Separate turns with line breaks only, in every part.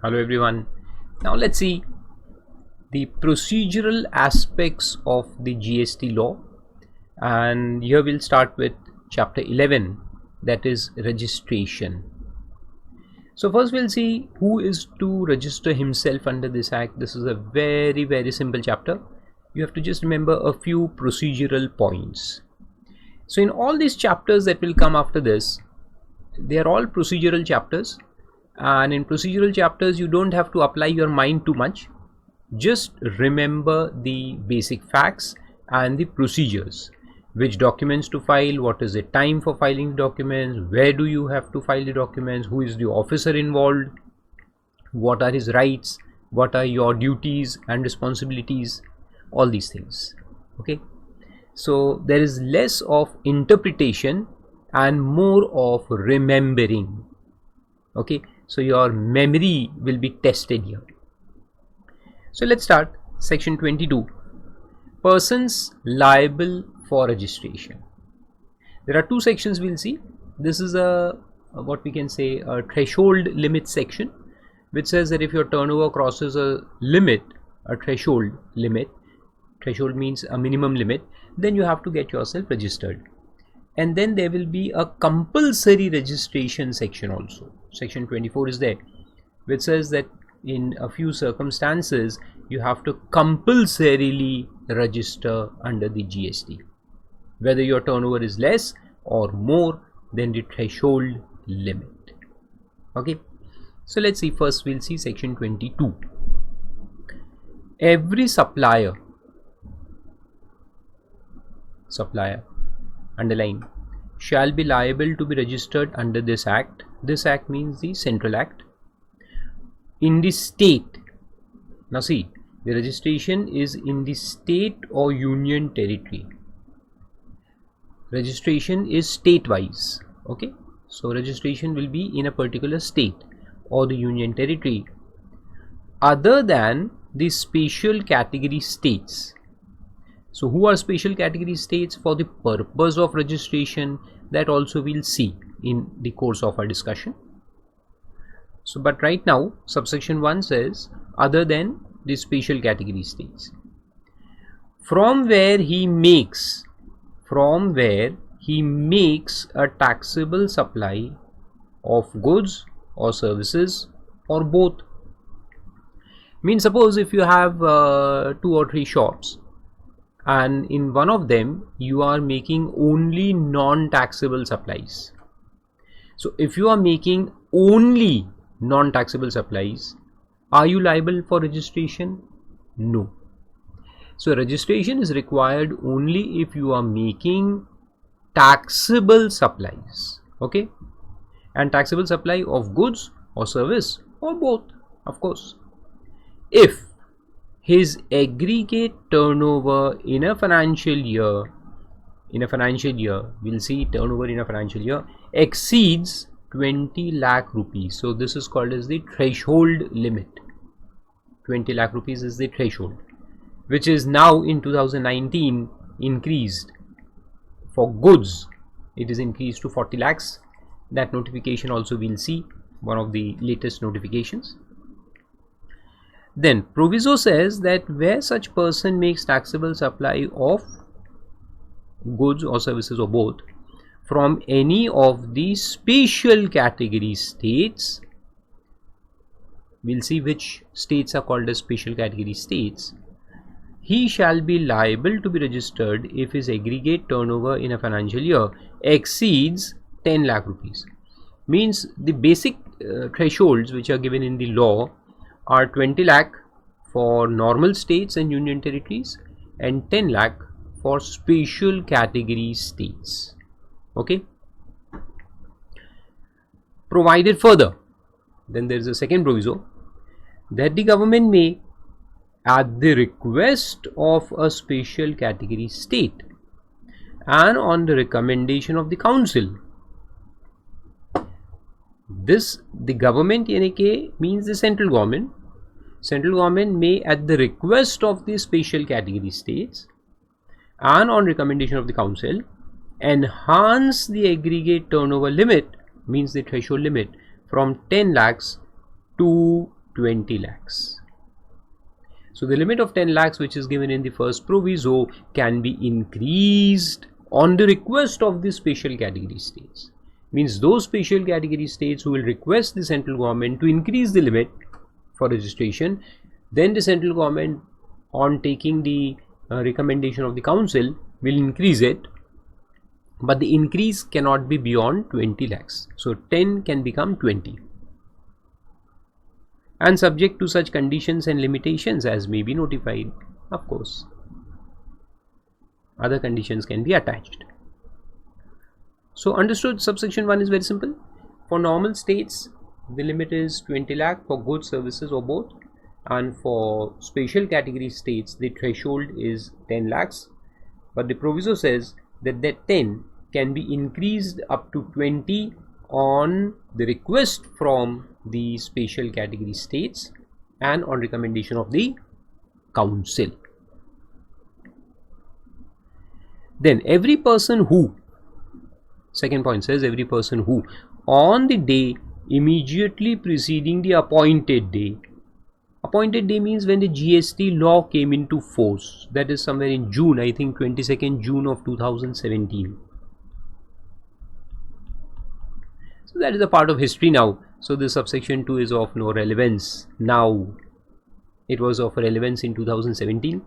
Hello everyone. Now let's see the procedural aspects of the GST law, and here we'll start with chapter 11, that is registration. So first we'll see who is to register himself under this act. This is a very simple chapter. You have to just remember a few procedural points. So in all these chapters that will come after this, they are all procedural chapters, and in procedural chapters you don't have to apply your mind too much. Just remember the basic facts and the procedures: which documents to file, what is the time for filing documents, where do you have to file the documents, who is the officer involved, what are his rights, what are your duties and responsibilities, all these things. Okay, so there is less of interpretation and more of remembering. Okay, so your memory will be tested here. So let's start. Section 22, persons liable for registration. There are two sections we'll see. This is a what we can say a threshold limit section, which says that if your turnover crosses a limit, a threshold limit, threshold means a minimum limit, then you have to get yourself registered. And then there will be a compulsory registration section also. Section 24 is there, which says that in a few circumstances you have to compulsorily register under the GST, whether your turnover is less or more than the threshold limit. Okay, so let's see. First we'll see section 22. Every supplier, underline, shall be liable to be registered under this act. This act means the central act in the state. Now see, the registration is in the state or union territory. Registration is state wise. Okay, so registration will be in a particular state or the union territory other than the special category states. So who are special category states for the purpose of registration, that also we'll see in the course of our discussion. So but right now subsection 1 says other than the special category states, from where he makes a taxable supply of goods or services or both. Means suppose if you have 2 or 3 shops, and in one of them you are making only non-taxable supplies. So if you are making only non-taxable supplies, are you liable for registration? No. So registration is required only if you are making taxable supplies. Okay, and taxable supply of goods or service or both, of course. If his aggregate turnover in a financial year, we'll see turnover in a financial year, exceeds 20 lakh rupees. So this is called as the threshold limit. 20 lakh rupees is the threshold, which is now in 2019 increased. For goods it is increased to 40 lakhs. That notification also we'll see, one of the latest notifications. Then proviso says that where such person makes taxable supply of goods or services or both from any of the special category states, we'll see which states are called as special category states, he shall be liable to be registered if his aggregate turnover in a financial year exceeds 10 lakh rupees. Means the basic thresholds which are given in the law are 20 lakh for normal states and union territories and 10 lakh for special category states. Okay, provided further, then there is a second proviso, that the government may, at the request of a special category state and on the recommendation of the council, the government means the central government may, at the request of the special category states and on recommendation of the council, enhance the aggregate turnover limit, means the threshold limit, from 10 lakhs to 20 lakhs. So the limit of 10 lakhs which is given in the first proviso can be increased on the request of the special category states. Means those special category states who will request the central government to increase the limit for registration, then the central government, on taking the recommendation of the council, will increase it, but the increase cannot be beyond 20 lakhs. So 10 can become 20. And subject to such conditions and limitations as may be notified, of course. Other conditions can be attached. So understood, subsection 1 is very simple. For normal states, the limit is 20 lakh for goods, services or both. And for special category states, the threshold is 10 lakhs. But the proviso says that 10 can be increased up to 20 on the request from the special category states and on recommendation of the council. Then every person who, second point says, every person who on the day immediately preceding the appointed day. Appointed day means when the GST law came into force, that is somewhere in June, I think 22nd June of 2017. So that is a part of history now. So this subsection 2 is of no relevance now. It was of relevance in 2017.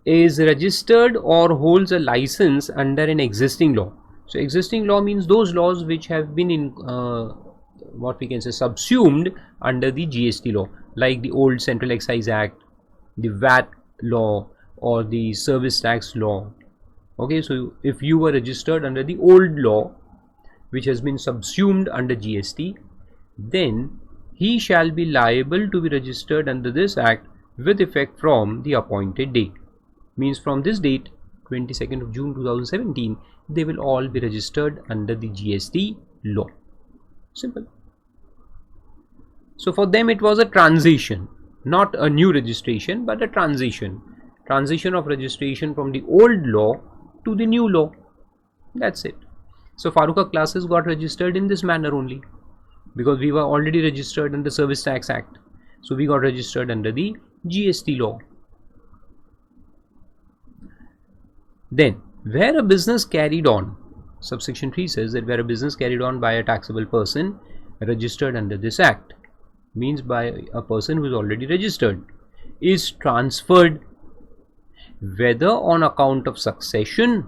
Is registered or holds a license under an existing law. So existing law means those laws which have been in what we can say subsumed under the GST law, like the old Central Excise Act, the VAT law or the service tax law. Okay, so if you were registered under the old law which has been subsumed under GST, then he shall be liable to be registered under this act with effect from the appointed date. Means from this date, 22nd of June 2017, they will all be registered under the GST law. Simple. So for them it was a transition, not a new registration, but a transition of registration from the old law to the new law. That's it. So Farooq Haque classes got registered in this manner only, because we were already registered under Service Tax Act. So we got registered under the GST law. Then where a business carried on, subsection 3 says that where a business carried on by a taxable person registered under this act, means by a person who is already registered, is transferred whether on account of succession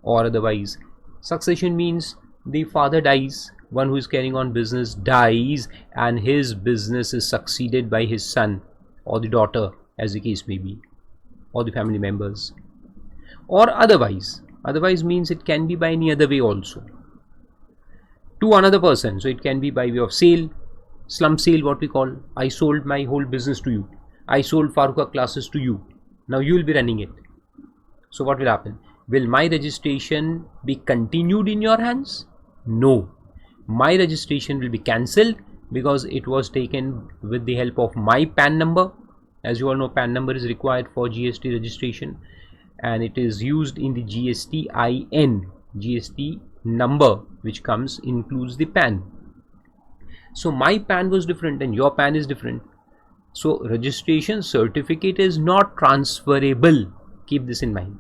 or otherwise. Succession means the father dies, one who is carrying on business dies, and his business is succeeded by his son or the daughter, as the case may be, or the family members, or otherwise. Otherwise means it can be by any other way also, to another person. So it can be by way of sale, slump sale, what we call. I sold my whole business to you. I sold Farooq Haque classes to you. Now you will be running it. So what will happen? Will my registration be continued in your hands? No. My registration will be cancelled because it was taken with the help of my PAN number. As you all know, PAN number is required for GST registration, and it is used in the GST-IN, GST number which comes includes the PAN. So my PAN was different and your PAN is different. So registration certificate is not transferable. Keep this in mind.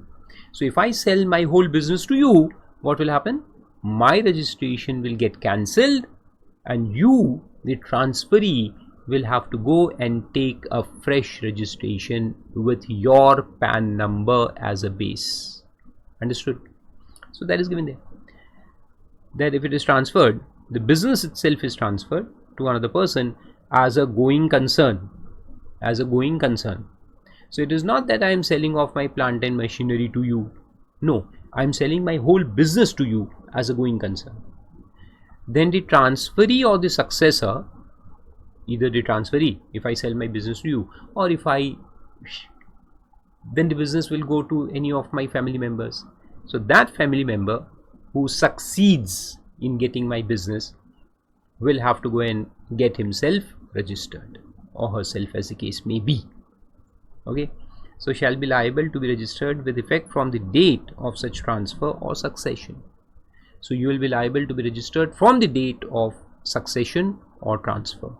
So if I sell my whole business to you, what will happen? My registration will get cancelled and you, the transferee, will have to go and take a fresh registration with your PAN number as a base. Understood? So that is given there. That if it is transferred, the business itself is transferred to another person as a going concern. As a going concern. So it is not that I am selling off my plant and machinery to you. No, I am selling my whole business to you as a going concern. Then the transferee or the successor, either the transferee, if I sell my business to you, or if then the business will go to any of my family members. So that family member who succeeds in getting my business will have to go and get himself registered, or herself, as the case may be. Okay, so shall be liable to be registered with effect from the date of such transfer or succession. So you will be liable to be registered from the date of succession or transfer.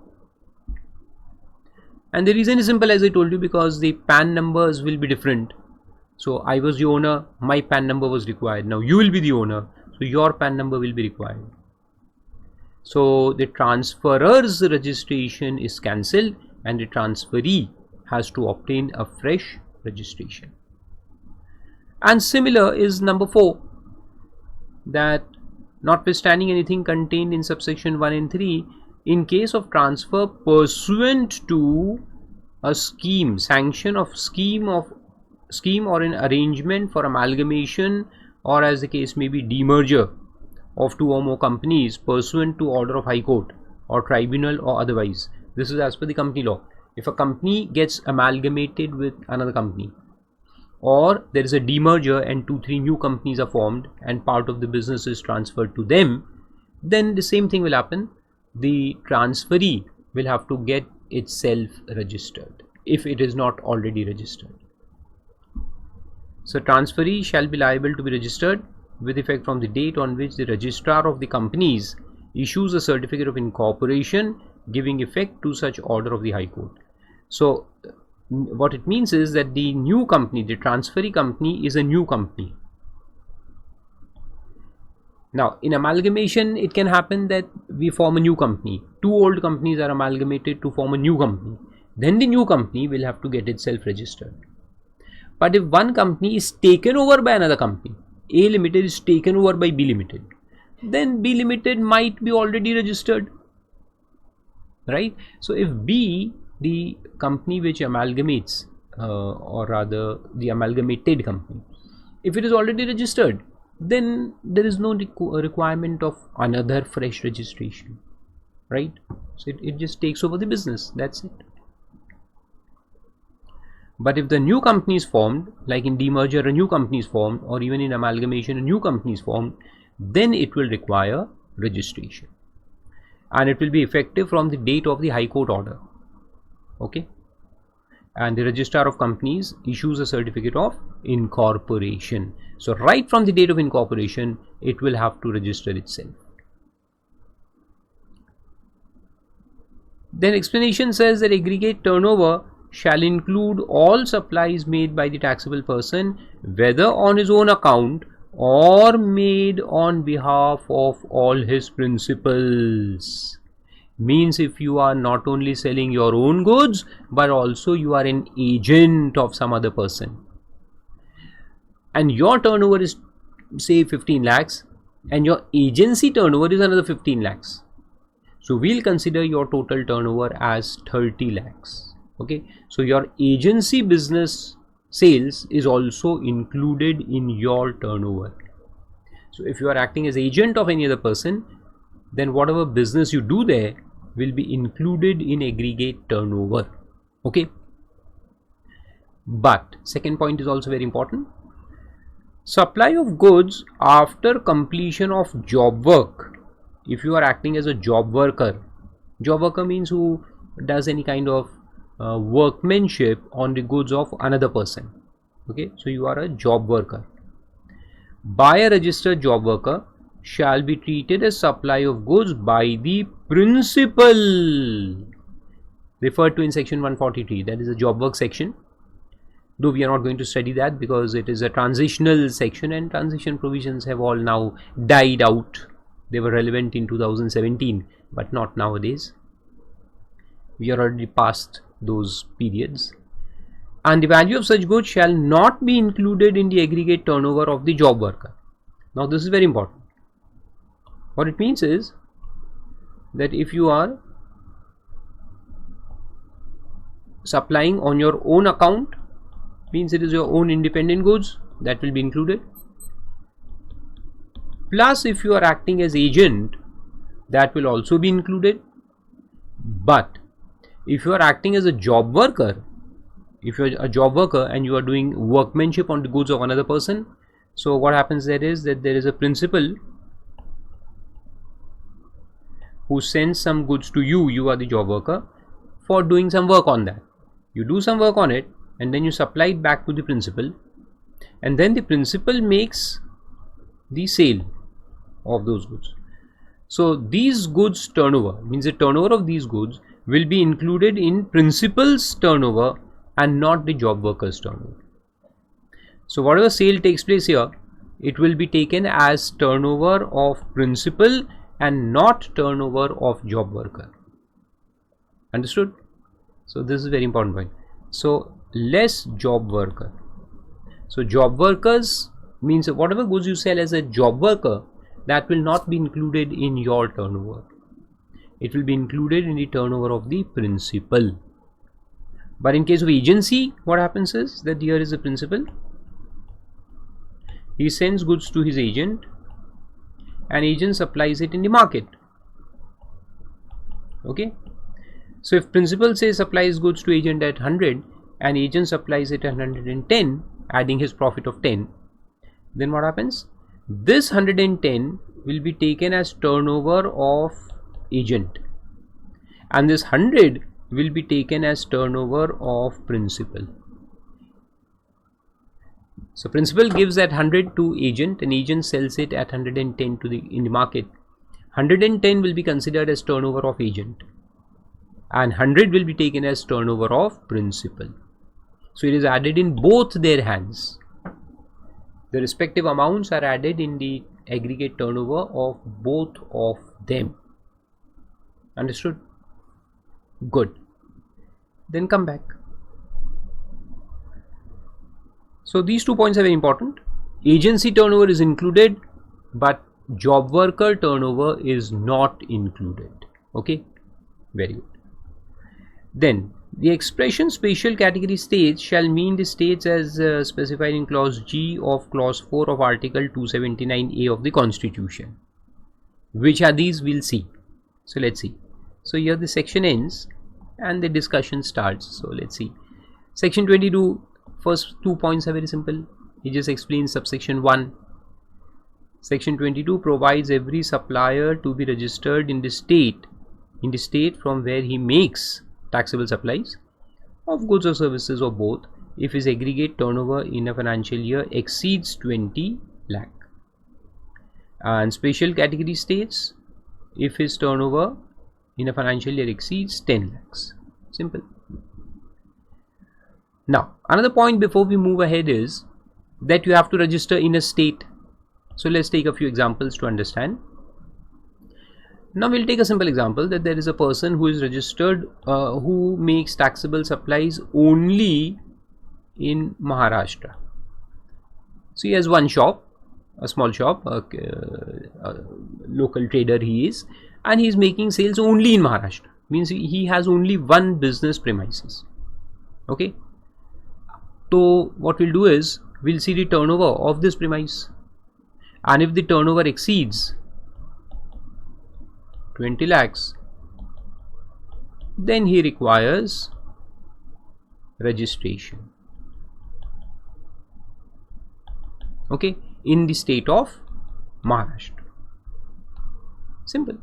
And the reason is simple, as I told you, because the PAN numbers will be different. So I was the owner, my PAN number was required. Now you will be the owner, so your PAN number will be required. So the transferor's registration is cancelled and the transferee has to obtain a fresh registration. And similar is number 4, that notwithstanding anything contained in subsection 1 and 3, in case of transfer pursuant to a scheme, sanction of scheme or an arrangement for amalgamation, or as the case may be demerger of 2 or more companies pursuant to order of High Court or tribunal or otherwise. This is as per the company law. If a company gets amalgamated with another company, or there is a demerger and 2-3 new companies are formed and part of the business is transferred to them, then the same thing will happen. The transferee will have to get itself registered if it is not already registered. So transferee shall be liable to be registered with effect from the date on which the registrar of the companies issues a certificate of incorporation giving effect to such order of the High Court. So what it means is that the new company, the transferee company, is a new company. Now in amalgamation it can happen that we form a new company, 2 old companies are amalgamated to form a new company, then the new company will have to get itself registered. But if one company is taken over by another company, A Limited is taken over by B Limited, then B Limited might be already registered, right? So if B, the company which amalgamates, or rather the amalgamated company, if it is already registered, then there is no requirement of another fresh registration, right? So it just takes over the business, that's it. But if the new company is formed, like in demerger a new company is formed, or even in amalgamation a new company is formed, then it will require registration and it will be effective from the date of the High Court order. Okay, and the registrar of companies issues a certificate of incorporation. So right from the date of incorporation it will have to register itself. Then explanation says that aggregate turnover shall include all supplies made by the taxable person, whether on his own account or made on behalf of all his principals. Means if you are not only selling your own goods but also you are an agent of some other person and your turnover is say 15 lakhs and your agency turnover is another 15 lakhs. So we'll consider your total turnover as 30 lakhs. Okay, so your agency business sales is also included in your turnover. So if you are acting as agent of any other person, then whatever business you do there will be included in aggregate turnover. Okay, but second point is also very important. Supply of goods after completion of job work. If you are acting as a job worker means who does any kind of workmanship on the goods of another person. Okay, so you are a job worker. By a registered job worker shall be treated as supply of goods by the principal referred to in section 143, that is the job work section, though we are not going to study that because it is a transitional section and transition provisions have all now died out. They were relevant in 2017 but not nowadays. We are already past those periods. And the value of such goods shall not be included in the aggregate turnover of the job worker. Now this is very important. What it means is that if you are supplying on your own account, means it is your own independent goods, that will be included. Plus if you are acting as agent, that will also be included. But if you are acting as a job worker, if you are a job worker and you are doing workmanship on the goods of another person, so what happens there is that there is a principal who sends some goods to you, you are the job worker, for doing some work on that. You do some work on it and then you supply it back to the principal, and then the principal makes the sale of those goods. So these goods turnover, means the turnover of these goods, will be included in principal's turnover and not the job worker's turnover. So whatever sale takes place here, it will be taken as turnover of principal and not turnover of job worker. Understood? So this is a very important point. So less job worker. So job workers means whatever goods you sell as a job worker, that will not be included in your turnover. It will be included in the turnover of the principal. But in case of agency, what happens is that here is the principal. He sends goods to his agent and agent supplies it in the market. Okay. So if principal says supplies goods to agent at 100 and agent supplies it at 110, adding his profit of 10, then what happens? This 110 will be taken as turnover of agent and this 100 will be taken as turnover of principal. So principal gives that 100 to agent and agent sells it at 110 to in the market. 110 will be considered as turnover of agent and 100 will be taken as turnover of principal. So it is added in both their hands. The respective amounts are added in the aggregate turnover of both of them. Understood? Good. Then come back. So these 2 points are very important. Agency turnover is included, but job worker turnover is not included. Okay, very good. Then the expression special category states shall mean the states as specified in clause G of clause 4 of article 279A of the Constitution. Which are these? We'll see. So let's see. So here the section ends and the discussion starts. So let's see. Section 22, first 2 points are very simple. He just explains subsection 1. Section 22 provides every supplier to be registered in the state from where he makes taxable supplies of goods or services or both if his aggregate turnover in a financial year exceeds 20 lakh. And special category states if his turnover in a financial year exceeds 10 lakhs. Simple. Now, another point before we move ahead is that you have to register in a state. So let's take a few examples to understand. Now we'll take a simple example that there is a person who is registered who makes taxable supplies only in Maharashtra. So he has one shop, a small shop, a local trader he is, and he is making sales only in Maharashtra. Means he has only one business premises. Okay. So what we'll do is we'll see the turnover of this premise, and if the turnover exceeds 20 lakhs, then he requires registration. Okay, in the state of Maharashtra. Simple.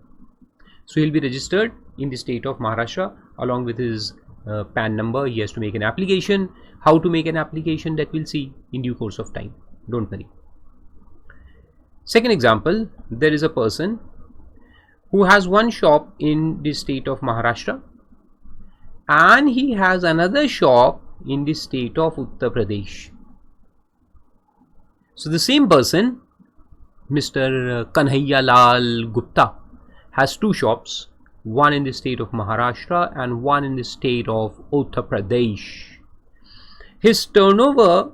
So he'll be registered in the state of Maharashtra along with his PAN number. He has to make an application. How to make an application, that we'll see in due course of time. Don't worry. Second example, there is a person who has one shop in the state of Maharashtra and he has another shop in the state of Uttar Pradesh. So the same person, Mr. Kanhaiyalal Gupta, has two shops, one in the state of Maharashtra and one in the state of Uttar Pradesh. His turnover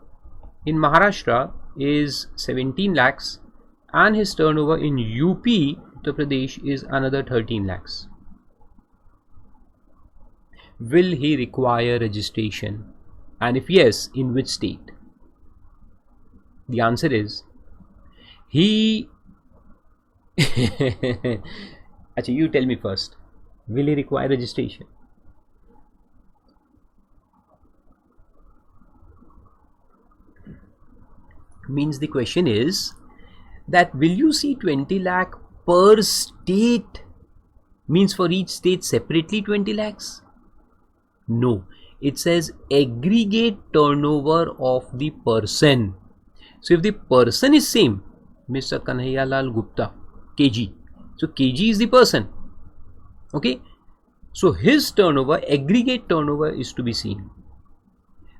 in Maharashtra is 17 lakhs and his turnover in UP, Uttar Pradesh, is another 13 lakhs. Will he require registration? And if yes, in which state? The answer is he Actually, you tell me first. Will he require registration? Means the question is that will you see 20 lakh per state? Means for each state separately 20 lakhs? No. It says aggregate turnover of the person. So if the person is same, Mr. Kanhaiyalal Gupta, KG. So KG is the person. Okay. So his turnover, aggregate turnover, is to be seen.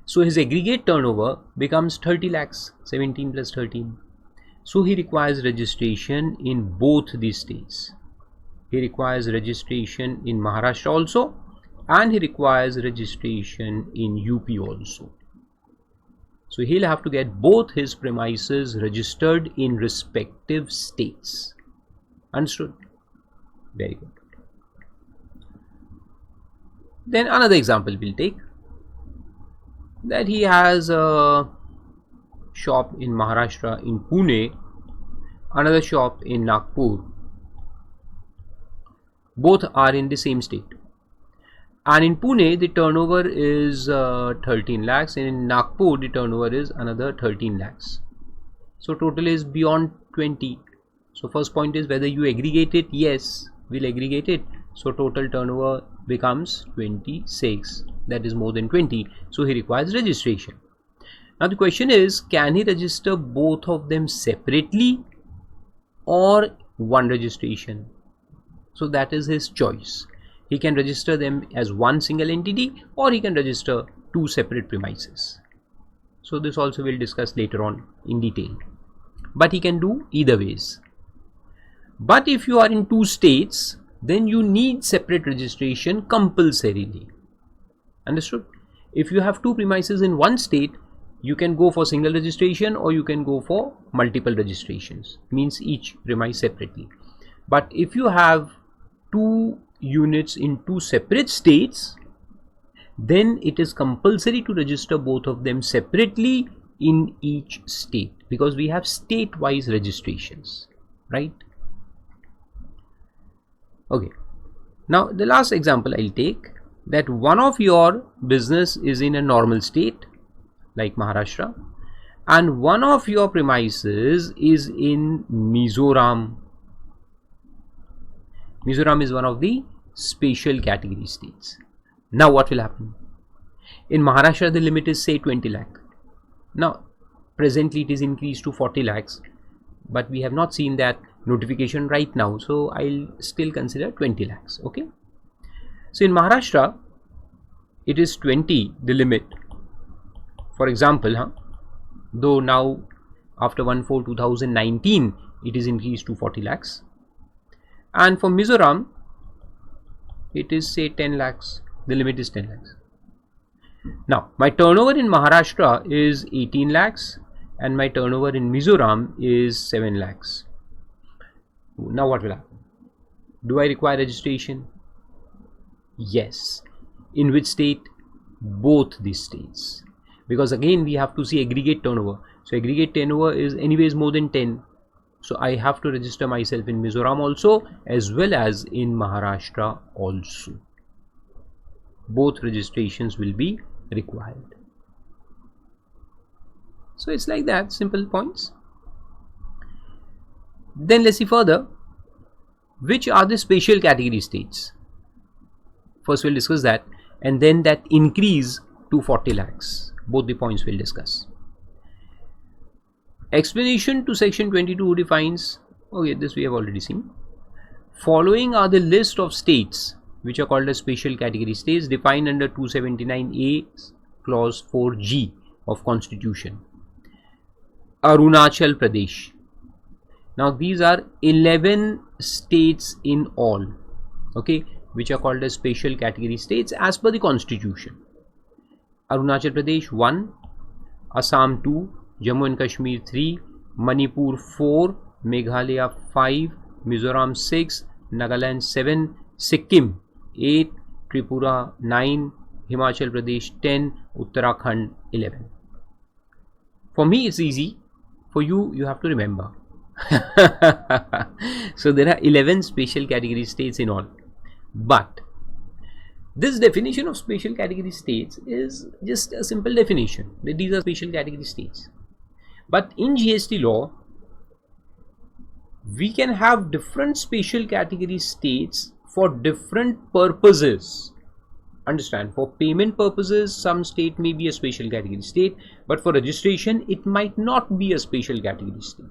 So his aggregate turnover becomes 30 lakhs, 17 plus 13. So he requires registration in both these states. He requires registration in Maharashtra also, and he requires registration in UP also. So he'll have to get both his premises registered in respective states. Understood? Very good. Then another example we'll take, that he has a shop in Maharashtra in Pune, another shop in Nagpur. Both are in the same state. And in Pune the turnover is 13 lakhs, and in Nagpur the turnover is another 13 lakhs. So total is beyond 20. So first point is whether you aggregate it. Yes, we'll aggregate it. So total turnover becomes 26. That is more than 20. So he requires registration. Now the question is, can he register both of them separately or one registration? So that is his choice. He can register them as one single entity, or he can register two separate premises. So this also we'll discuss later on in detail. But he can do either ways. But if you are in two states, then you need separate registration compulsorily. Understood? If you have two premises in one state, you can go for single registration or you can go for multiple registrations, means each premise separately. But if you have two units in two separate states, then it is compulsory to register both of them separately in each state, because we have state-wise registrations, right? Okay, now the last example I'll take, that one of your business is in a normal state like Maharashtra, and one of your premises is in Mizoram. Mizoram is one of the special category states. Now what will happen? In Maharashtra the limit is say 20 lakh. Now presently it is increased to 40 lakhs, but we have not seen that notification right now, so I'll still consider 20 lakhs. Okay, so in Maharashtra it is 20 the limit, for example, though now after 1/4/2019 it is increased to 40 lakhs, and for Mizoram it is say 10 lakhs, the limit is 10 lakhs. Now my turnover in Maharashtra is 18 lakhs and my turnover in Mizoram is 7 lakhs. Now what will happen? Do I require registration? Yes. In which state? Both these states, because again we have to see aggregate turnover. So aggregate turnover is anyways more than 10. So I have to register myself in Mizoram also as well as in Maharashtra also. Both registrations will be required. So it's like that, simple points. Then let's see further, which are the special category states. First we'll discuss that, and then that increase to 40 lakhs. Both the points we'll discuss. Explanation to section 22 defines, okay, this we have already seen. Following are the list of states which are called as special category states defined under 279A clause 4G of Constitution. Arunachal Pradesh. Now these are 11 states in all, okay, which are called as special category states as per the Constitution. Arunachal Pradesh 1, Assam 2, Jammu and Kashmir 3, Manipur 4, Meghalaya 5, Mizoram 6, Nagaland 7, Sikkim 8, Tripura 9, Himachal Pradesh 10, Uttarakhand 11. For me it's easy, for you, you have to remember. So there are 11 special category states in all, but this definition of special category states is just a simple definition that these are special category states. But in GST law, we can have different special category states for different purposes. Understand, for payment purposes some state may be a special category state, but for registration it might not be a special category state.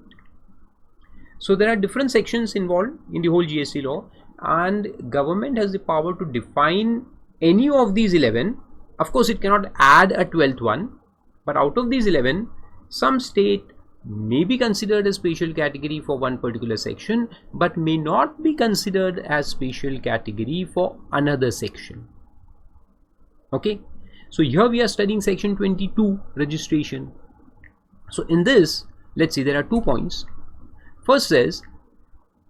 So there are different sections involved in the whole GST law, and government has the power to define any of these 11. Of course, it cannot add a 12th one, but out of these 11, some state may be considered a special category for one particular section, but may not be considered as special category for another section. Okay, so here we are studying section 22, registration. So in this, let's see, there are 2 points. First says,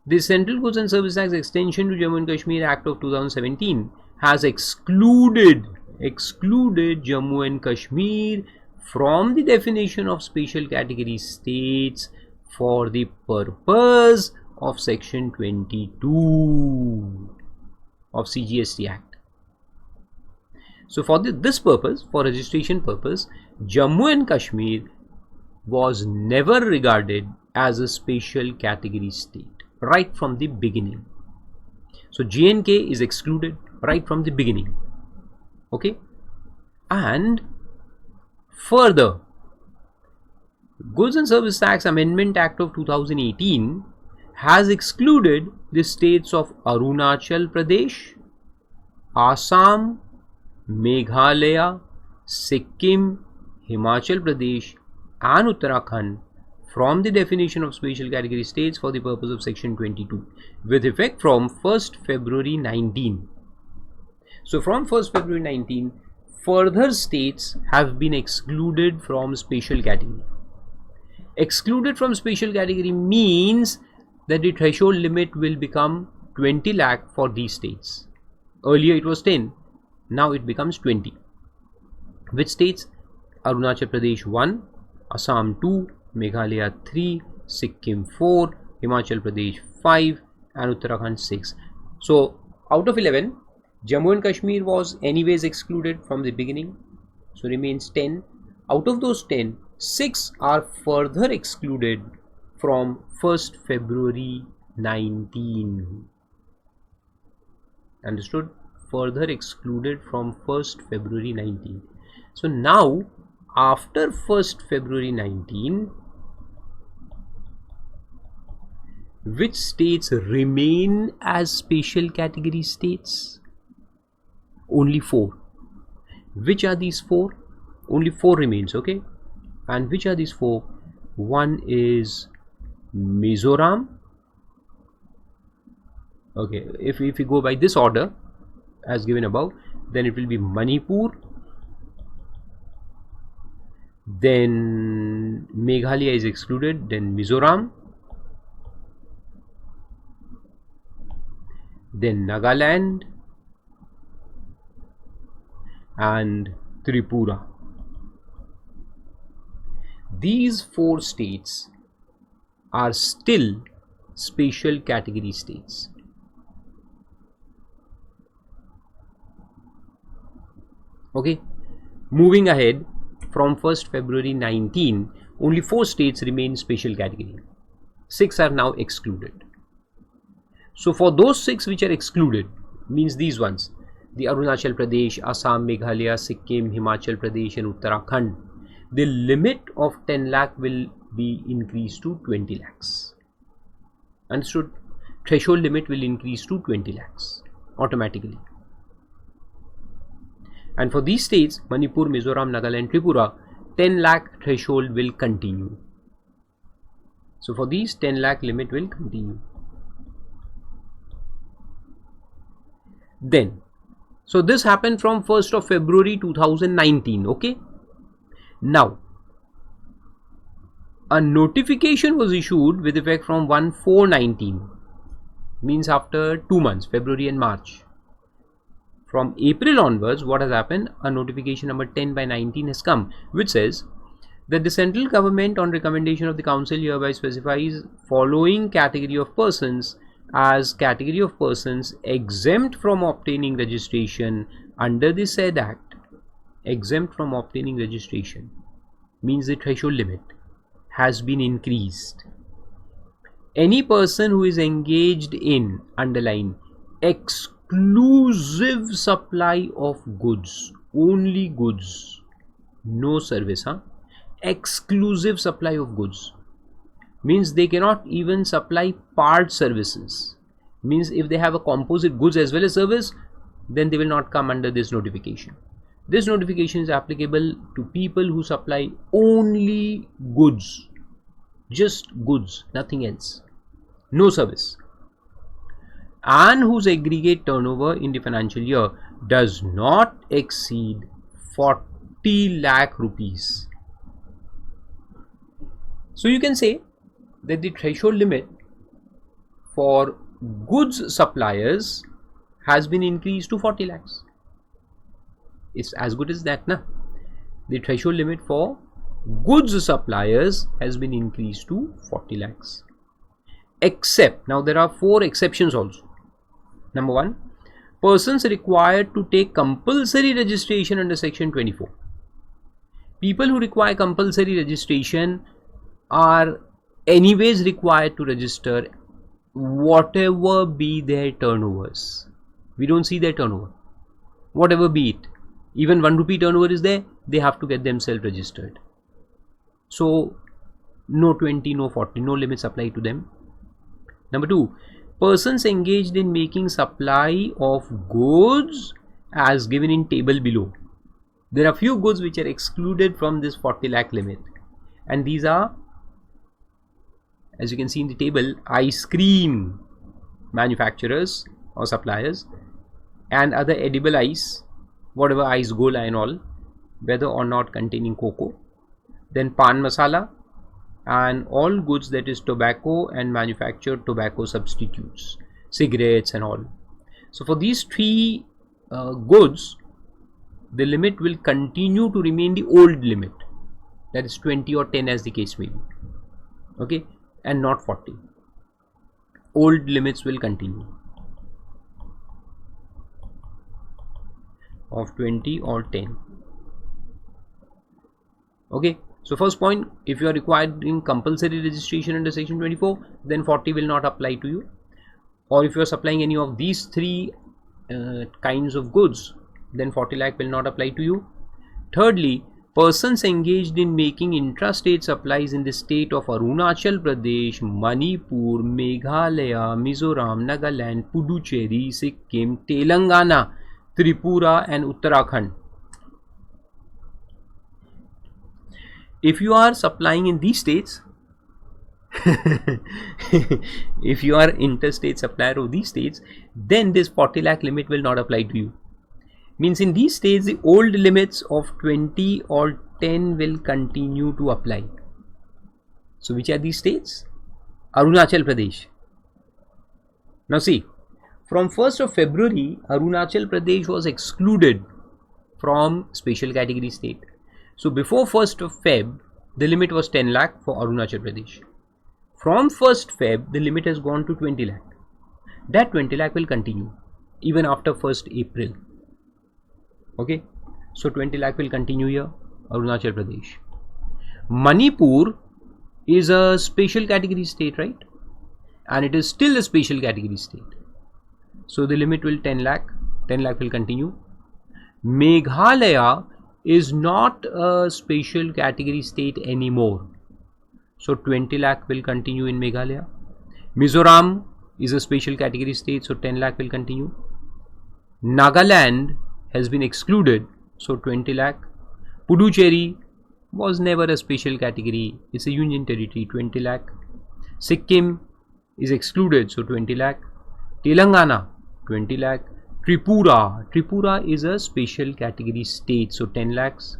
the Central Goods and Services Tax extension to Jammu and Kashmir Act of 2017 has excluded Jammu and Kashmir from the definition of special category states for the purpose of section 22 of CGST Act. So for this purpose, for registration purpose, Jammu and Kashmir was never regarded as a special category state right from the beginning. So J&K is excluded right from the beginning. Okay, and further, Goods and Service Tax Amendment Act of 2018 has excluded the states of Arunachal Pradesh, Assam, Meghalaya, Sikkim, Himachal Pradesh and Uttarakhand from the definition of special category states for the purpose of section 22 with effect from 1st February 19. So from 1st February 19, further states have been excluded from special category. Excluded from special category means that the threshold limit will become 20 lakh for these states. Earlier it was 10, now it becomes 20. Which states? Arunachal Pradesh 1, Assam 2, Meghalaya 3, Sikkim 4, Himachal Pradesh 5 and Uttarakhand 6. So out of 11, Jammu and Kashmir was anyways excluded from the beginning, so remains 10. Out of those 10, 6 are further excluded from 1st February 19. Understood? Further excluded from 1st February 19. So now after 1st February 19, which states remain as special category states? Only 4. Which are these 4? Only 4 remains, okay? And which are these 4? One is Mizoram. Okay, if we go by this order as given above, then it will be Manipur, then Meghalaya is excluded, then Mizoram, then Nagaland and Tripura. These 4 states are still special category states. Okay, moving ahead from 1st February 19, only 4 states remain special category. 6 are now excluded. So for those 6 which are excluded, means these ones, the Arunachal Pradesh, Assam, Meghalaya, Sikkim, Himachal Pradesh and Uttarakhand, the limit of 10 lakh will be increased to 20 lakhs. Understood? Threshold limit will increase to 20 lakhs automatically. And for these states, Manipur, Mizoram, Nagaland, Tripura, 10 lakh threshold will continue. So for these, 10 lakh limit will continue. Then, so this happened from 1st of February 2019, okay? Now, a notification was issued with effect from 1/4/19, means after 2 months, February and March. From April onwards, what has happened? A notification number 10/19 has come, which says that the central government, on recommendation of the council, hereby specifies following category of persons as category of persons exempt from obtaining registration under the said act. Exempt from obtaining registration means the threshold limit has been increased. Any person who is engaged in, underline, exclusive supply of goods, only goods, no service, exclusive supply of goods means they cannot even supply part services. Means if they have a composite goods as well as service, then they will not come under this notification. This notification is applicable to people who supply only goods, just goods, nothing else, no service, and whose aggregate turnover in the financial year does not exceed 40 lakh rupees. So you can say that the threshold limit for goods suppliers has been increased to 40 lakhs. It's as good as that, na? The threshold limit for goods suppliers has been increased to 40 lakhs. Except, now there are 4 exceptions also. Number 1, persons required to take compulsory registration under section 24. People who require compulsory registration are anyways required to register whatever be their turnovers. We don't see their turnover, whatever be it. Even 1 rupee turnover is there, they have to get themselves registered. So no 20, no 40, no limits apply to them. Number 2, persons engaged in making supply of goods as given in table below. There are few goods which are excluded from this 40 lakh limit, and these are, as you can see in the table, ice cream manufacturers or suppliers and other edible ice, whatever ice gola and all, whether or not containing cocoa. Then pan masala and all goods that is tobacco and manufactured tobacco substitutes, cigarettes and all. So for these 3 goods, the limit will continue to remain the old limit, that is 20 or 10 as the case may be, okay, and not 40. Old limits will continue of 20 or 10. Okay, so first point, if you are required in compulsory registration under section 24, then 40 will not apply to you. Or if you are supplying any of these 3 kinds of goods, then 40 lakh will not apply to you. Thirdly, persons engaged in making intrastate supplies in the state of Arunachal Pradesh, Manipur, Meghalaya, Mizoram, Nagaland, Puducherry, Sikkim, Telangana, Tripura and Uttarakhand. If you are supplying in these states, if you are interstate supplier of these states, then this 40 lakh limit will not apply to you. Means in these states, the old limits of 20 or 10 will continue to apply. So which are these states? Arunachal Pradesh. Now see, from 1st of February, Arunachal Pradesh was excluded from special category state. So before 1st of Feb, the limit was 10 lakh for Arunachal Pradesh. From 1st Feb, the limit has gone to 20 lakh. That 20 lakh will continue even after 1st April. Okay, so 20 lakh will continue here, Arunachal Pradesh. Manipur is a special category state, right? And it is still a special category state. So the limit will 10 lakh will continue. Meghalaya is not a special category state anymore. So 20 lakh will continue in Meghalaya. Mizoram is a special category state, so 10 lakh will continue. Nagaland has been excluded, so 20 lakh. Puducherry was never a special category, it's a union territory, 20 lakh. Sikkim is excluded, so 20 lakh. Telangana, 20 lakh. Tripura is a special category state, so 10 lakhs.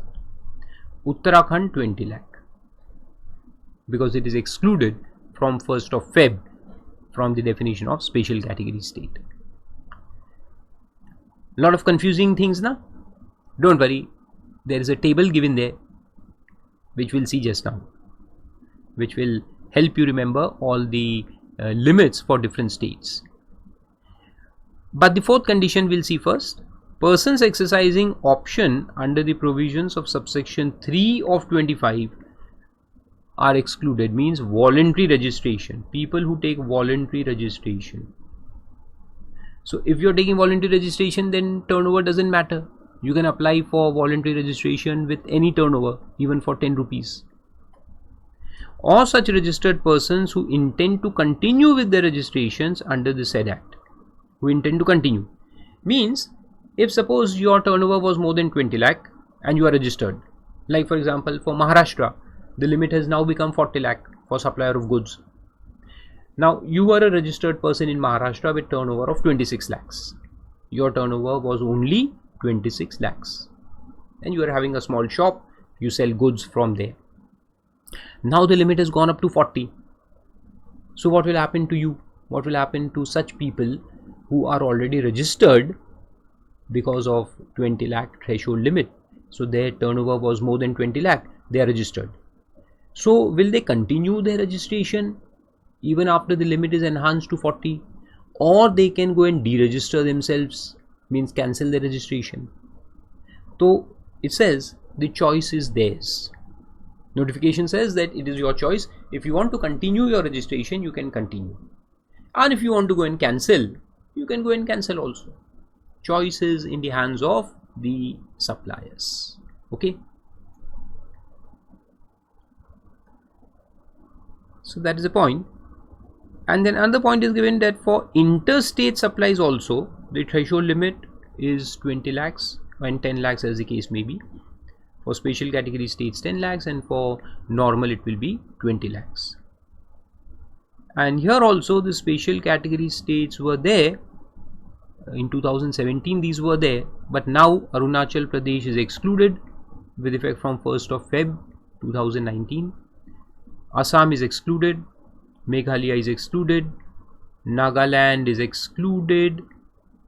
Uttarakhand, 20 lakh, because it is excluded from 1st of Feb from the definition of special category state. Lot of confusing things now. Don't worry, there is a table given there which we'll see just now, which will help you remember all the limits for different states. But the 4th condition we'll see first. Persons exercising option under the provisions of subsection 3 of 25 are excluded. Means voluntary registration, people who take voluntary registration. So if you're taking voluntary registration, then turnover doesn't matter. You can apply for voluntary registration with any turnover, even for 10 rupees. Or such registered persons who intend to continue with their registrations under the said act. who intend to continue. Means if suppose your turnover was more than 20 lakh and you are registered, like for example for Maharashtra, the limit has now become 40 lakh for supplier of goods. Now you are a registered person in Maharashtra with turnover of 26 lakhs. Your turnover was only 26 lakhs and you are having a small shop, you sell goods from there. Now the limit has gone up to 40. So what will happen to you? What will happen to such people who are already registered because of 20 lakh threshold limit? So their turnover was more than 20 lakh, they are registered. So will they continue their registration even after the limit is enhanced to 40, or they can go and deregister themselves, means cancel their registration? So it says the choice is theirs. Notification says that it is your choice. If you want to continue your registration, you can continue, and if you want to go and cancel, you can go and cancel also. Choice is in the hands of the suppliers. Okay, so that is the point. And then another point is given that for interstate supplies also the threshold limit is 20 lakhs and 10 lakhs as the case may be. For special category states 10 lakhs and for normal it will be 20 lakhs. And here also the special category states were there in 2017, these were there, but now Arunachal Pradesh is excluded with effect from 1st of Feb 2019. Assam is excluded, Meghalaya is excluded, Nagaland is excluded,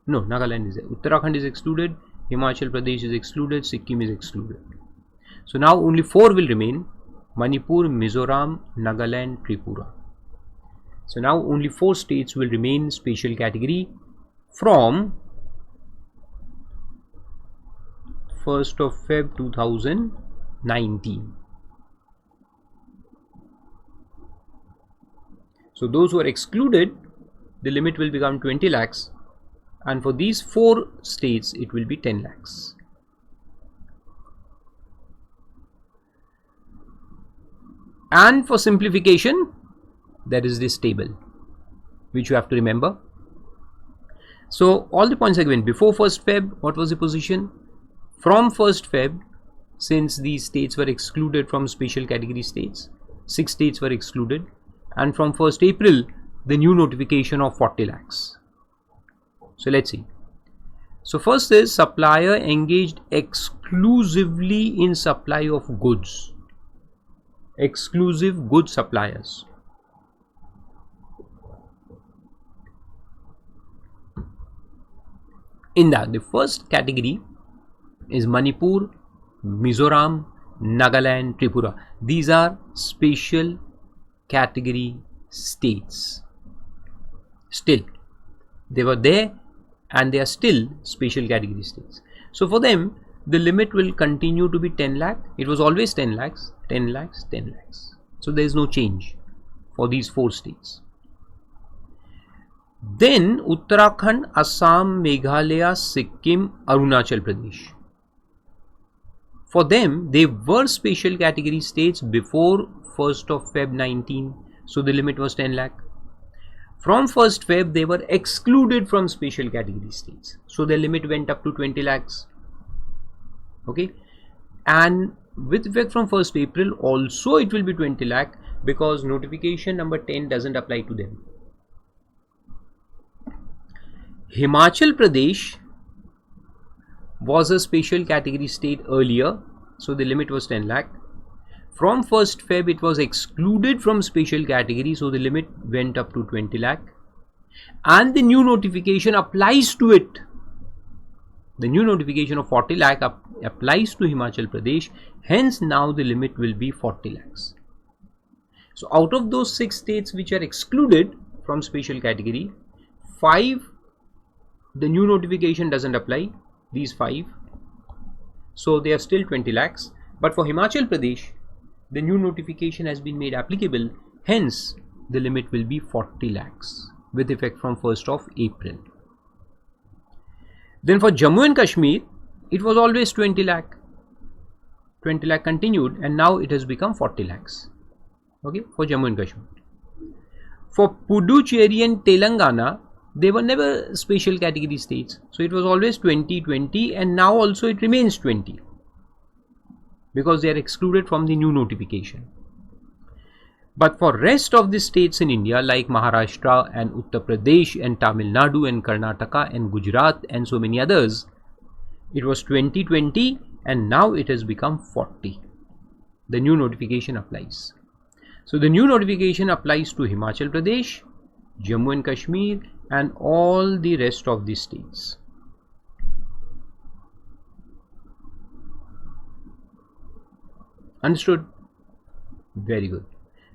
no, Nagaland is there, Uttarakhand is excluded, Himachal Pradesh is excluded, Sikkim is excluded. So now only 4 will remain: Manipur, Mizoram, Nagaland, Tripura. So now only 4 states will remain special category from 1st of Feb 2019. So those who are excluded, the limit will become 20 lakhs, and for these 4 states it will be 10 lakhs. And for simplification, there is this table which you have to remember. So all the points are given. Before 1st Feb, what was the position? From 1st Feb, since these states were excluded from special category states, 6 states were excluded, and from 1st April, the new notification of 40 lakhs. So let's see. So first is supplier engaged exclusively in supply of goods. Exclusive goods suppliers. In that, the first category is Manipur, Mizoram, Nagaland, Tripura. These are special category states. Still, they were there and they are still special category states. So for them, the limit will continue to be 10 lakh. It was always 10 lakhs, 10 lakhs, 10 lakhs. So there is no change for these 4 states. Then Uttarakhand, Assam, Meghalaya, Sikkim, Arunachal Pradesh. For them, they were special category states before 1st of Feb 19. So the limit was 10 lakh. From 1st Feb, they were excluded from special category states. So their limit went up to 20 lakhs. Okay. And with effect from 1st April, also it will be 20 lakh because notification number 10 doesn't apply to them. Himachal Pradesh was a special category state earlier, so the limit was 10 lakh. From 1st Feb, it was excluded from special category, so the limit went up to 20 lakh. And the new notification applies to it. The new notification of 40 lakh applies to Himachal Pradesh, hence now the limit will be 40 lakhs. So out of those 6 states which are excluded from special category, 5 the new notification doesn't apply, these 5, so they are still 20 lakhs. But for Himachal Pradesh, the new notification has been made applicable, hence the limit will be 40 lakhs with effect from 1st of April. Then for Jammu and Kashmir, it was always 20 lakh. 20 lakh continued and now it has become 40 lakhs. Okay, for Jammu and Kashmir. For Puducherry and Telangana, They were never special category states. So it was always 2020, and now also it remains 20 because they are excluded from the new notification. But for rest of the states in India like Maharashtra and Uttar Pradesh and Tamil Nadu and Karnataka and Gujarat and so many others, it was 2020 and now it has become 40. The new notification applies. So the new notification applies to Himachal Pradesh, Jammu and Kashmir and all the rest of the states. Understood? Very good.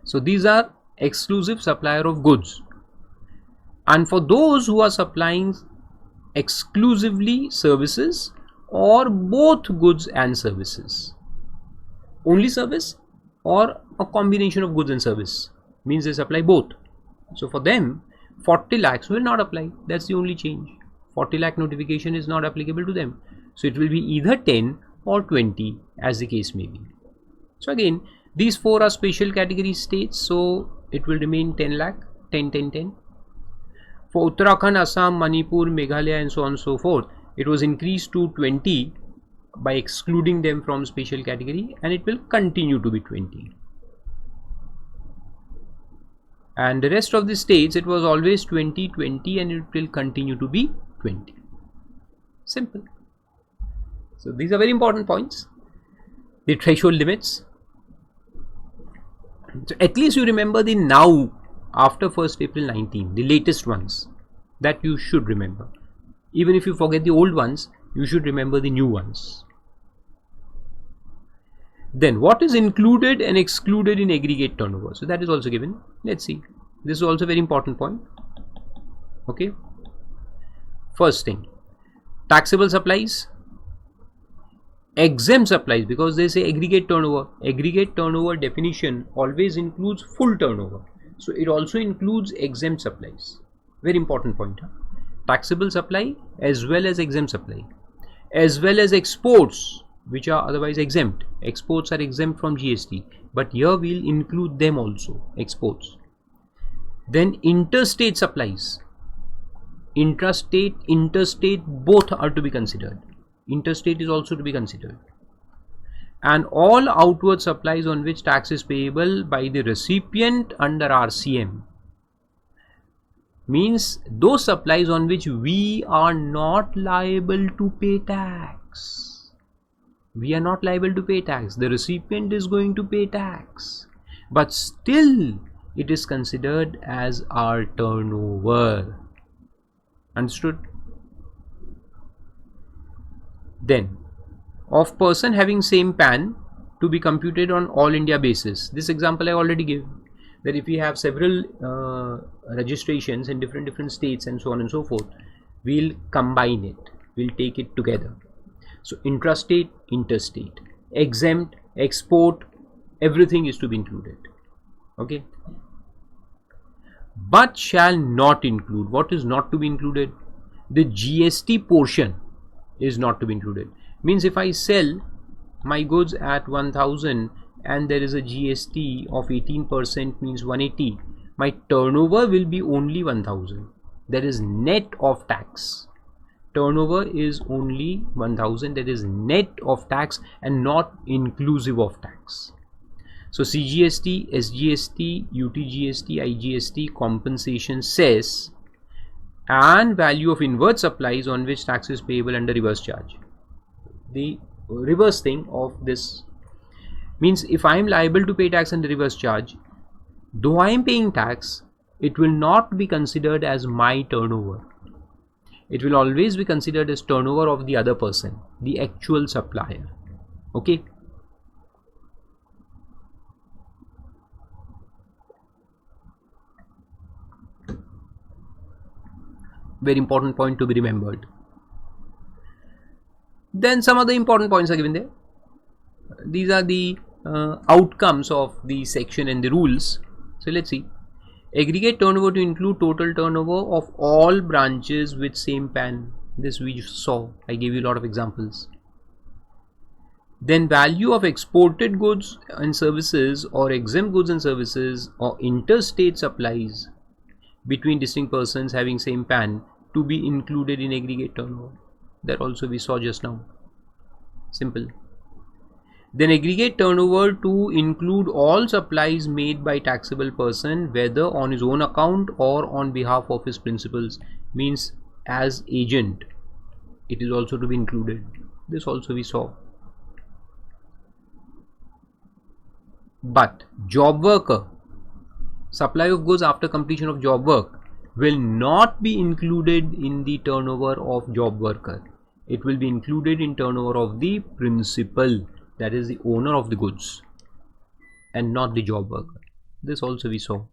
So these are exclusive supplier of goods. And for those who are supplying exclusively services or both goods and services, only service or a combination of goods and service, means they supply both. So for them 40 lakhs will not apply. That's the only change. 40 lakh notification is not applicable to them. So it will be either 10 or 20 as the case may be. So again, these four are special category states, so it will remain 10 lakh, 10, 10, 10. For Uttarakhand, Assam, Manipur, Meghalaya and so on and so forth, it was increased to 20 by excluding them from special category, and it will continue to be 20. And the rest of the states, it was always 20, 20 and it will continue to be 20. Simple. So these are very important points. The threshold limits. So at least you remember the now after 1st April 19, the latest ones that you should remember. Even if you forget the old ones, you should remember the new ones. Then what is included and excluded in aggregate turnover? So that is also given. Let's see. This is also a very important point. Okay. First thing, taxable supplies, exempt supplies, because they say aggregate turnover. Aggregate turnover definition always includes full turnover. So it also includes exempt supplies. Very important point. Taxable supply as well as exempt supply, as well as exports which are otherwise exempt. Exports are exempt from GST, but here we'll include them also, exports. Then interstate supplies, intrastate, interstate, both are to be considered. Interstate is also to be considered. And all outward supplies on which tax is payable by the recipient under RCM, means those supplies on which we are not liable to pay tax. We are not liable to pay tax. The recipient is going to pay tax, but still it is considered as our turnover. Understood? Then, of person having same PAN to be computed on all India basis. This example I already gave, that if we have several registrations in different states and so on and so forth, we'll combine it, we'll take it together. So intrastate, interstate, exempt, export, everything is to be included. Okay. But shall not include. What is not to be included? The GST portion is not to be included. Means if I sell my goods at 1000 and there is a GST of 18%, means 180, my turnover will be only 1000. That is net of tax. Turnover is only 1000, that is net of tax and not inclusive of tax. So CGST, SGST, UTGST, IGST, compensation cess, and value of inward supplies on which tax is payable under reverse charge. The reverse thing of this means if I am liable to pay tax under reverse charge, though I am paying tax, it will not be considered as my turnover. It will always be considered as turnover of the other person, the actual supplier. Okay. Very important point to be remembered. Then some other important points are given there. These are the outcomes of the section and the rules. So let's see. Aggregate turnover to include total turnover of all branches with same PAN. This we saw. I gave you a lot of examples. Then value of exported goods and services or exempt goods and services or interstate supplies between distinct persons having same PAN to be included in aggregate turnover. That also we saw just now. Simple. Then aggregate turnover to include all supplies made by taxable person, whether on his own account or on behalf of his principals, means as agent. It is also to be included. This also we saw. But job worker, supply of goods after completion of job work, will not be included in the turnover of job worker. It will be included in turnover of the principal, that is the owner of the goods, and not the job worker. This also we saw.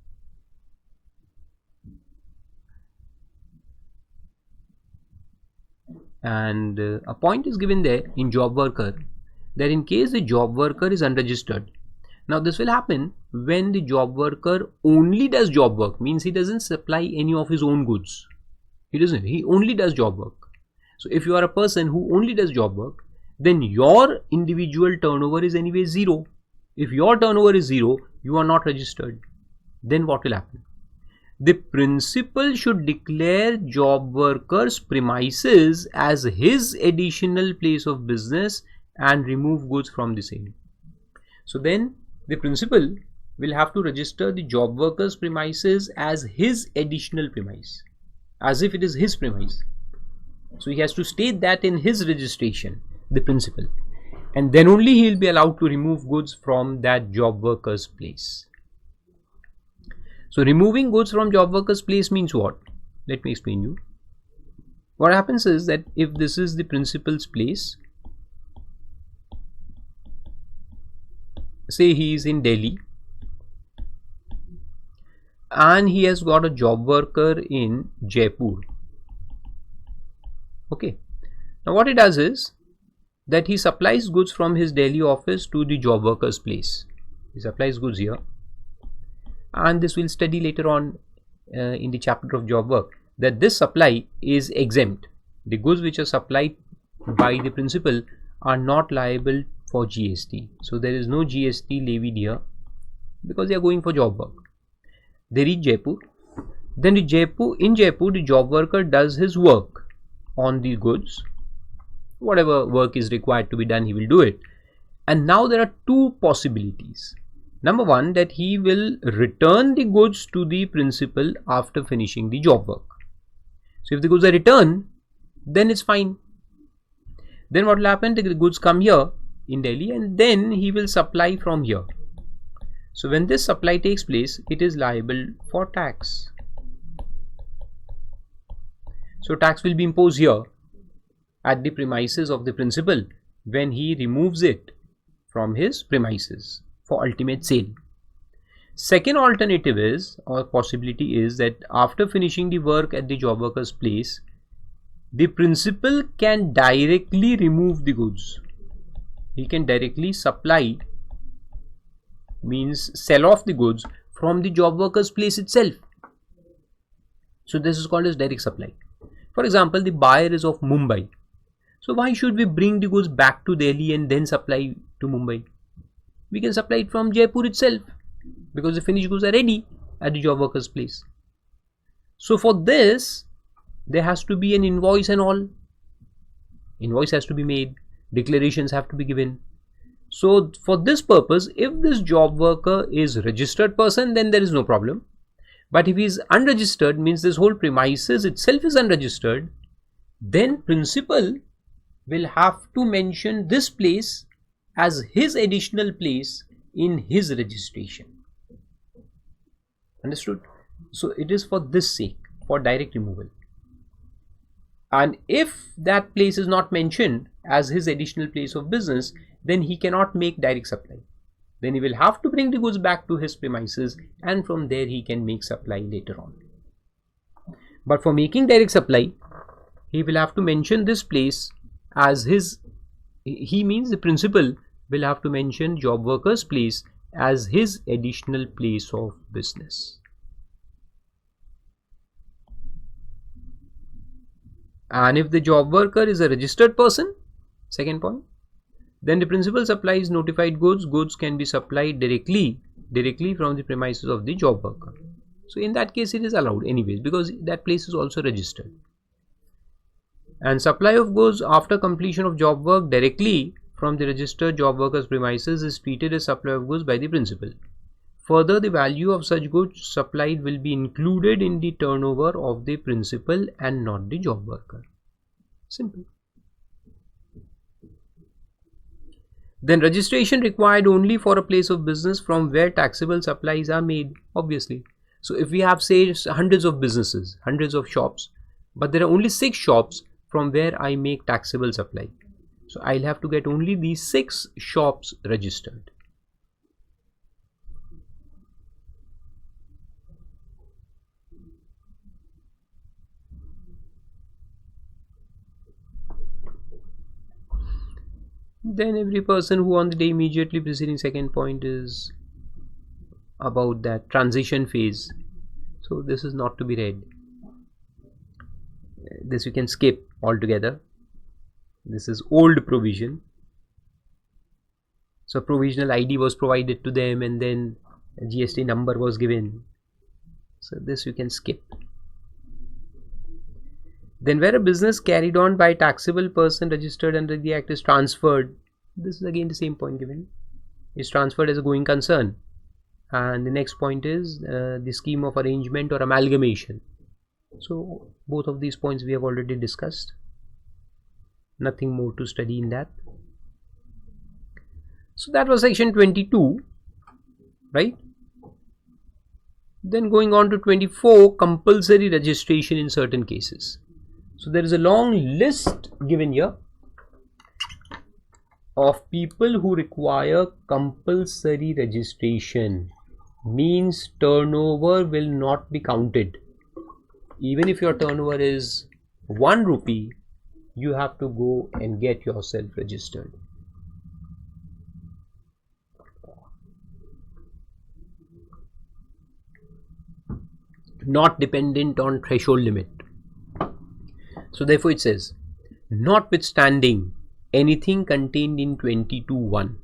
And a point is given there in job worker that in case the job worker is unregistered. Now this will happen when the job worker only does job work, means he doesn't supply any of his own goods. He only does job work. So if you are a person who only does job work, then your individual turnover is anyway zero. If your turnover is zero, you are not registered. Then what will happen? The principal should declare job worker's premises as his additional place of business and remove goods from the same. So then the principal will have to register the job worker's premises as his additional premise, as if it is his premise. So he has to state that in his registration, the principal, and then only he will be allowed to remove goods from that job worker's place. So removing goods from job worker's place means what? Let me explain you. What happens is that if this is the principal's place, say he is in Delhi and he has got a job worker in Jaipur. Okay. Now what he does is that he supplies goods from his Delhi office to the job worker's place. He supplies goods here, and this we'll study later on in the chapter of job work, that this supply is exempt. The goods which are supplied by the principal are not liable for GST. So there is no GST levied here because they are going for job work. They reach Jaipur. Then in Jaipur, the job worker does his work on the goods. Whatever work is required to be done, he will do it. And now there are two possibilities. Number one, that he will return the goods to the principal after finishing the job work. So if the goods are returned, then it's fine. Then what will happen? The goods come here in Delhi and then he will supply from here. So when this supply takes place, it is liable for tax. So tax will be imposed here at the premises of the principal when he removes it from his premises for ultimate sale. Second alternative is, or possibility is, that after finishing the work at the job worker's place, the principal can directly remove the goods. He can directly supply, means sell off the goods from the job worker's place itself. So this is called as direct supply. For example, the buyer is of Mumbai. So why should we bring the goods back to Delhi and then supply to Mumbai? We can supply it from Jaipur itself because the finished goods are ready at the job worker's place. So for this, there has to be an invoice and all. Invoice has to be made. Declarations have to be given. So for this purpose, if this job worker is a registered person, then there is no problem. But if he is unregistered, means this whole premises itself is unregistered, then principal will have to mention this place as his additional place in his registration. Understood? So it is for this sake, for direct removal. And if that place is not mentioned as his additional place of business, then he cannot make direct supply. Then he will have to bring the goods back to his premises, and from there he can make supply later on. But for making direct supply, he will have to mention this place as his, he means the principal will have to mention job worker's place as his additional place of business. And if the job worker is a registered person, second point, then the principal supplies notified goods. Goods can be supplied directly from the premises of the job worker. So in that case it is allowed anyways, because that place is also registered. And supply of goods after completion of job work directly from the registered job worker's premises is treated as supply of goods by the principal. Further, the value of such goods supplied will be included in the turnover of the principal and not the job worker. Simple. Then registration required only for a place of business from where taxable supplies are made, obviously. So if we have, say, hundreds of businesses, hundreds of shops, but there are only 6 shops from where I make taxable supply. So I'll have to get only these 6 shops registered. Then every person who on the day immediately preceding second point is about that transition phase. So this is not to be read. This you can skip altogether. This is old provision. So provisional ID was provided to them and then a GST number was given. So this you can skip. Then where a business carried on by a taxable person registered under the Act is transferred, this is again the same point given, is transferred as a going concern. And the next point is the scheme of arrangement or amalgamation. So both of these points we have already discussed. Nothing more to study in that. So that was section 22, right? Then going on to 24, compulsory registration in certain cases. So there is a long list given here of people who require compulsory registration. Means turnover will not be counted. Even if your turnover is 1 rupee, you have to go and get yourself registered. Not dependent on threshold limit. So therefore it says, notwithstanding anything contained in 22(1),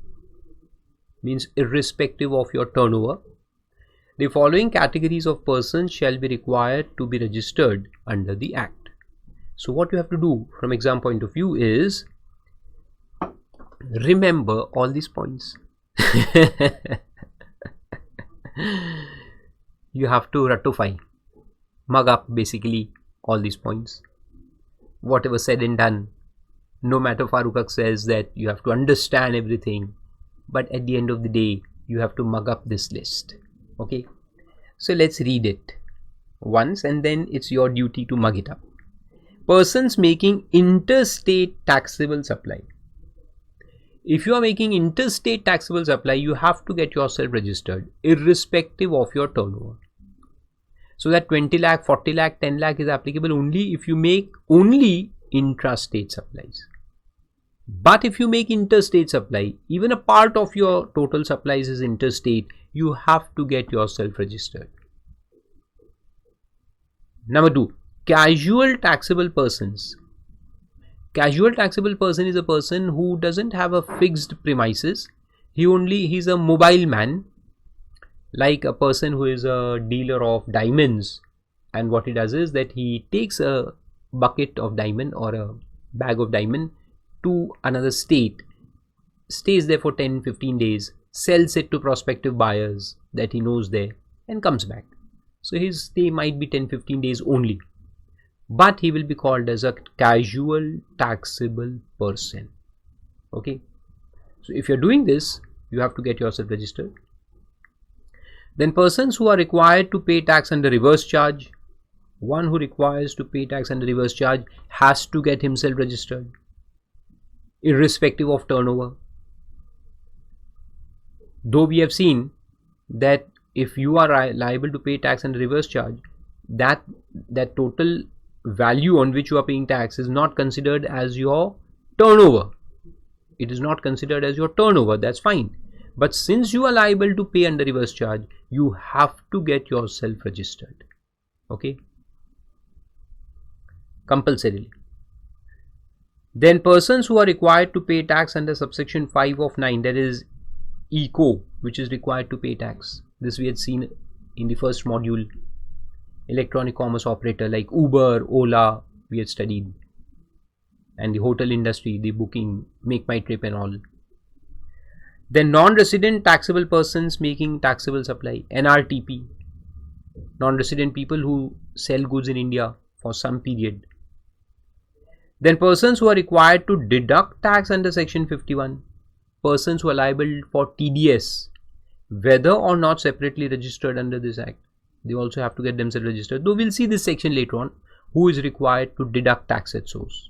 means irrespective of your turnover, the following categories of persons shall be required to be registered under the Act. So what you have to do from exam point of view is remember all these points. You have to ratify, mug up basically all these points. Whatever said and done, no matter Farooq Haque says that you have to understand everything, but at the end of the day you have to mug up this list. Okay, so let's read it once and then it's your duty to mug it up. Persons making interstate taxable supply. If you are making interstate taxable supply, you have to get yourself registered irrespective of your turnover. So that 20 lakh, 40 lakh, 10 lakh is applicable only if you make only intrastate supplies. But if you make interstate supply, even a part of your total supplies is interstate, you have to get yourself registered. Number 2, casual taxable persons. Casual taxable person is a person who doesn't have a fixed premises. He's a mobile man, like a person who is a dealer of diamonds, and what he does is that he takes a bucket of diamond or a bag of diamond to another state, stays there for 10-15 days, sells it to prospective buyers that he knows there and comes back. So his stay might be 10-15 days only, but he will be called as a casual taxable person. Okay, so if you're doing this, you have to get yourself registered. Then persons who are required to pay tax under reverse charge. One who requires to pay tax under reverse charge has to get himself registered irrespective of turnover. Though we have seen that if you are liable to pay tax under reverse charge, that total value on which you are paying tax is not considered as your turnover. It is not considered as your turnover, that's fine. But since you are liable to pay under reverse charge, you have to get yourself registered. Okay, compulsorily. Then persons who are required to pay tax under subsection 5 of 9, that is ECO, which is required to pay tax. This we had seen in the first module electronic commerce operator like Uber, Ola, we had studied, and the hotel industry, the booking, Make My Trip and all. Then non-resident taxable persons making taxable supply, NRTP, non-resident people who sell goods in India for some period. Then persons who are required to deduct tax under section 51, persons who are liable for TDS, whether or not separately registered under this act. They also have to get themselves registered, though we'll see this section later on, who is required to deduct tax at source.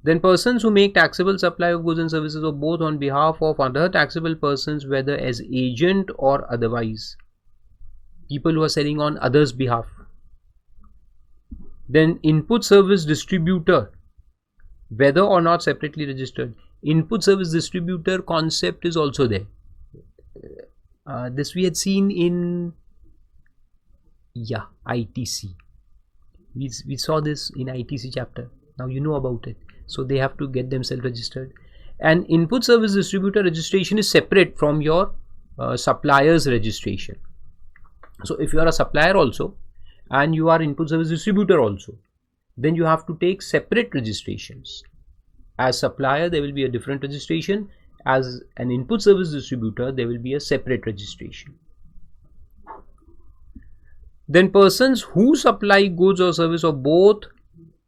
Then persons who make taxable supply of goods and services of both on behalf of other taxable persons, whether as agent or otherwise, people who are selling on others' behalf. Then input service distributor, whether or not separately registered. Input service distributor concept is also there. This we had seen in ITC. We saw this in ITC chapter. Now you know about it. So they have to get themselves registered. And input service distributor registration is separate from your supplier's registration. So if you are a supplier also and you are input service distributor also, then you have to take separate registrations. As supplier there will be a different registration. As an input service distributor there will be a separate registration. Then persons who supply goods or service of both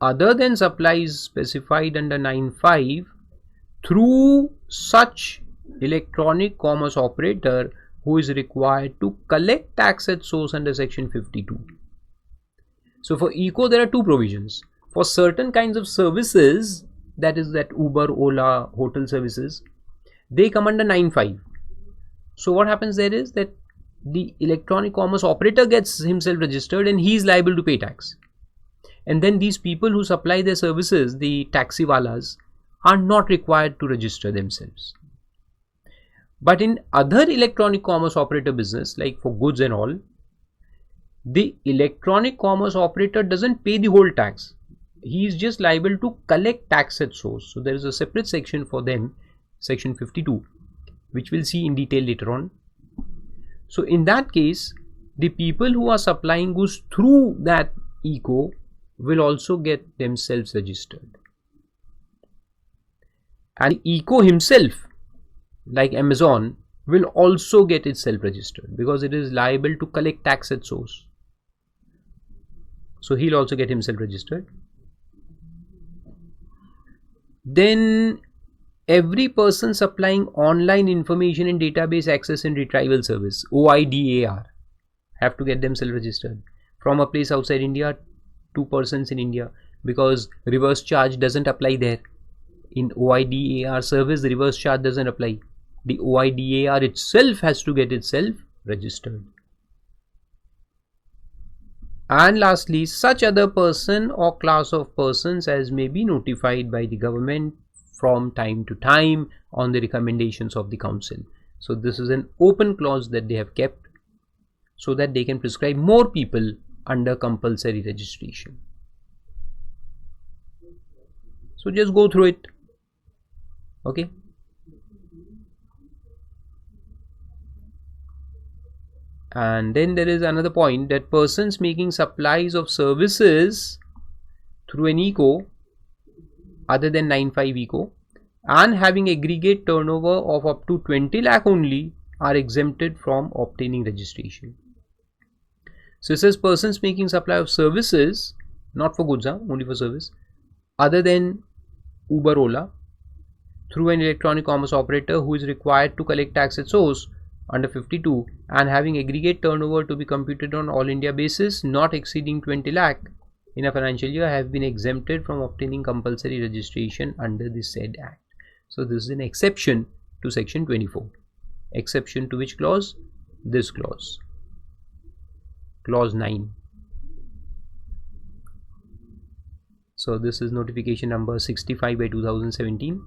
other than supplies specified under 9(5) through such electronic commerce operator who is required to collect tax at source under section 52. So for ECO there are two provisions. For certain kinds of services, that is that Uber, Ola, hotel services, they come under 9(5). So what happens there is that the electronic commerce operator gets himself registered and he is liable to pay tax. And then these people who supply their services, the taxiwalas, are not required to register themselves. But in other electronic commerce operator business, like for goods and all, the electronic commerce operator doesn't pay the whole tax. He is just liable to collect tax at source. So there is a separate section for them, section 52, which we'll see in detail later on. So in that case, the people who are supplying goods through that ECO will also get themselves registered. And ECO himself, like Amazon, will also get itself registered because it is liable to collect tax at source. So he'll also get himself registered. Then every person supplying online information and database access and retrieval service, OIDAR, have to get themselves registered from a place outside India to persons in India, because reverse charge doesn't apply there. In OIDAR service, the reverse charge doesn't apply. The OIDAR itself has to get itself registered. And lastly, such other person or class of persons as may be notified by the government from time to time on the recommendations of the council. So this is an open clause that they have kept so that they can prescribe more people under compulsory registration. So just go through it. Okay. And then there is another point, that persons making supplies of services through an ECO other than 9(5) ECO and having aggregate turnover of up to 20 lakh only are exempted from obtaining registration. So it says persons making supply of services, not for goods, only for service, other than Uber, Ola, through an electronic commerce operator who is required to collect tax at source under 52 and having aggregate turnover to be computed on all India basis not exceeding 20 lakh in a financial year have been exempted from obtaining compulsory registration under the said act. So this is an exception to section 24. Exception to which clause? This clause, clause 9. So this is notification number 65 by 2017.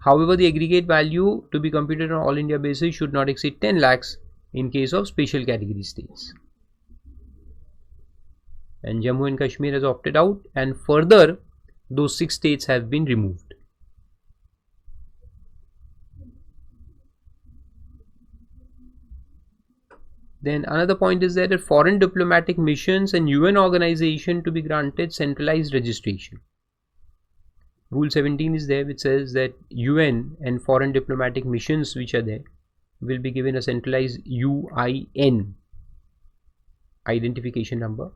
However, the aggregate value to be computed on all India basis should not exceed 10 lakhs in case of special category states. And Jammu and Kashmir has opted out, and further those 6 states have been removed. Then another point is that foreign diplomatic missions and UN organization to be granted centralized registration. Rule 17 is there, which says that UN and foreign diplomatic missions which are there will be given a centralized UIN, identification number,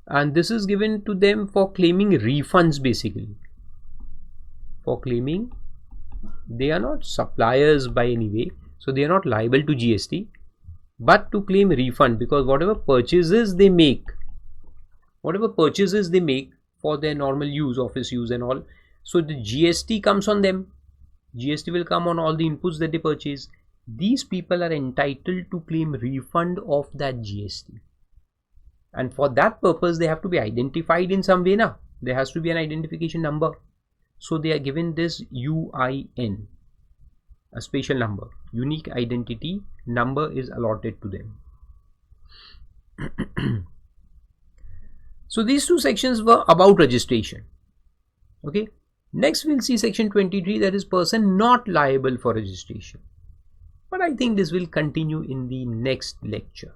and this is given to them for claiming refunds. Basically, for claiming, they are not suppliers by any way, so they are not liable to GST, but to claim refund, because whatever purchases they make for their normal use, office use and all, so the GST comes on them. GST will come on all the inputs that they purchase. These people are entitled to claim refund of that GST, and for that purpose they have to be identified in some way. Now there has to be an identification number, so they are given this UIN, a special number, unique identity number is allotted to them. So these two sections were about registration. Okay, next we'll see section 23, that is person not liable for registration, but I think this will continue in the next lecture.